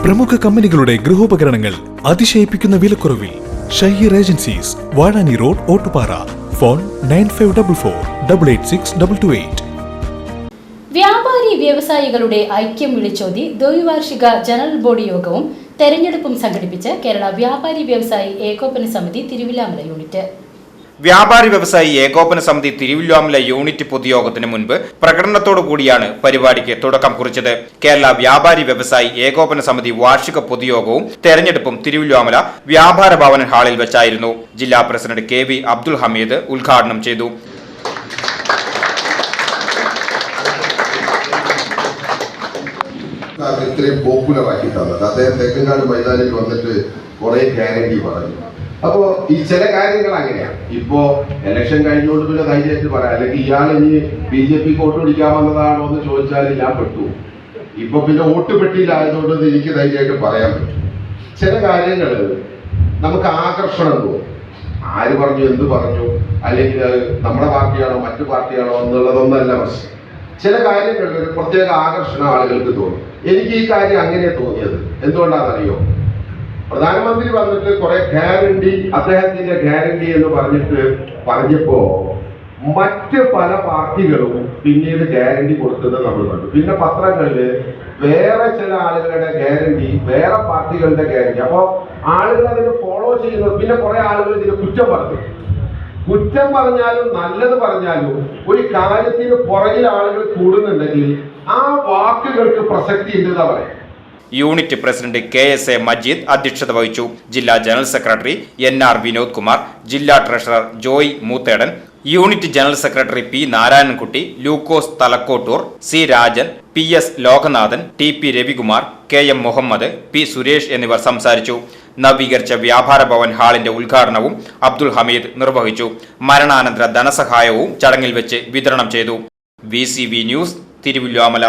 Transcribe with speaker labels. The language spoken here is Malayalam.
Speaker 1: പ്രമുഖ കമ്പനികളുടെ ഗൃഹോപകരണങ്ങൾ അതിശയിപ്പിക്കുന്ന വിലക്കുറവിൽ. Shaheer agencies, Vazhani road, Ottupara. Phone 9544886228.
Speaker 2: വ്യാപാരി വ്യവസായികളുടെ ഐക്യം വിളിച്ചോതി ദ്വൈവാർഷിക ജനറൽ ബോഡി യോഗവും തെരഞ്ഞെടുപ്പും സംഘടിപ്പിച്ച് കേരള വ്യാപാരി വ്യവസായി ഏകോപന സമിതി തിരുവില്ലാമല യൂണിറ്റ്.
Speaker 3: വ്യാപാരി വ്യവസായി ഏകോപന സമിതി തിരുവില്ലാമല യൂണിറ്റ് പൊതുയോഗത്തിന് മുൻപ് പ്രകടനത്തോടു കൂടിയാണ് പരിപാടിക്ക് തുടക്കം കുറിച്ചത്. കേരള വ്യാപാരി വ്യവസായി ഏകോപന സമിതി വാർഷിക പൊതുയോഗവും തെരഞ്ഞെടുപ്പും തിരുവില്ലാമല വ്യാപാര ഭവൻ ഹാളിൽ വെച്ചായിരുന്നു. ജില്ലാ പ്രസിഡന്റ് KV അബ്ദുൽ ഹമീദ് ഉദ്ഘാടനം ചെയ്തു.
Speaker 4: ഇത്രയും പോപ്പുലർ ആക്കി തന്നത് അദ്ദേഹം തെക്കങ്കാട് മൈതാനിൽ വന്നിട്ട് കുറെ ഗ്യാരണ്ടി പറഞ്ഞു. അപ്പോ ഈ ചില കാര്യങ്ങൾ അങ്ങനെയാണ്. ഇപ്പോ ഇലക്ഷൻ കഴിഞ്ഞുകൊണ്ട് പിന്നെ ധൈര്യമായിട്ട് പറയാം, അല്ലെങ്കിൽ ഇയാൾ ഇനി BJP വോട്ട് പിടിക്കാൻ വന്നതാണോ എന്ന് ചോദിച്ചാൽ ഞാൻ പെട്ടു. ഇപ്പൊ പിന്നെ വോട്ട് പെട്ടിയിലായതുകൊണ്ട് എനിക്ക് ധൈര്യമായിട്ട് പറയാൻ പറ്റും. ചില കാര്യങ്ങൾ നമുക്ക് ആകർഷണം തോന്നും. ആര് പറഞ്ഞു, എന്ത് പറഞ്ഞു, അല്ലെങ്കിൽ നമ്മുടെ പാർട്ടിയാണോ മറ്റു പാർട്ടിയാണോ എന്നുള്ളതൊന്നല്ല പ്രശ്നം. ചില കാര്യങ്ങളിൽ ഒരു പ്രത്യേക ആകർഷണം ആളുകൾക്ക് തോന്നും. എനിക്ക് ഈ കാര്യം അങ്ങനെ തോന്നിയത് എന്തുകൊണ്ടാണെന്നറിയോ? പ്രധാനമന്ത്രി വന്നിട്ട് കുറെ ഗ്യാരണ്ടി, അദ്ദേഹത്തിന്റെ ഗ്യാരണ്ടി എന്ന് പറഞ്ഞപ്പോ മറ്റ് പല പാർട്ടികളും പിന്നീട് ഗ്യാരണ്ടി കൊടുത്തത് നമ്മൾ കണ്ടു. പിന്നെ പത്രങ്ങളില് വേറെ ചില ആളുകളുടെ ഗ്യാരണ്ടി, വേറെ പാർട്ടികളുടെ ഗ്യാരണ്ടി. അപ്പോ ആളുകൾ അതിന് ഫോളോ ചെയ്യുന്നത്. പിന്നെ കുറെ ആളുകൾ ഇതിന് കുറ്റം പറഞ്ഞു. കുറ്റം പറഞ്ഞാലും നല്ലത് പറഞ്ഞാലും ഒരു കാര്യത്തിന് പുറകിൽ ആളുകൾ കൂടുന്നുണ്ടെങ്കിൽ ആ വാക്കുകൾക്ക് പ്രസക്തി ഉണ്ടെന്നാ പറയാം.
Speaker 3: യൂണിറ്റ് പ്രസിഡന്റ് KSA മജീദ് അധ്യക്ഷത വഹിച്ചു. ജില്ലാ general secretary NR Vinod Kumar, ജില്ലാ treasurer Joy Moothedan, unit general secretary P Narayanankutty, Lukose Thalakottoor, C Rajan, PS Lokanathan, TP Ravikumar, KM Muhammad, P Suresh എന്നിവർ സംസാരിച്ചു. നവീകരിച്ച വ്യാപാര ഭവൻ ഹാളിന്റെ ഉദ്ഘാടനവും അബ്ദുൽ ഹമീദ് നിർവഹിച്ചു. മരണാനന്തര ധനസഹായവും ചടങ്ങിൽ വെച്ച് വിതരണം ചെയ്തു. VCV news, Thiruvilwamala.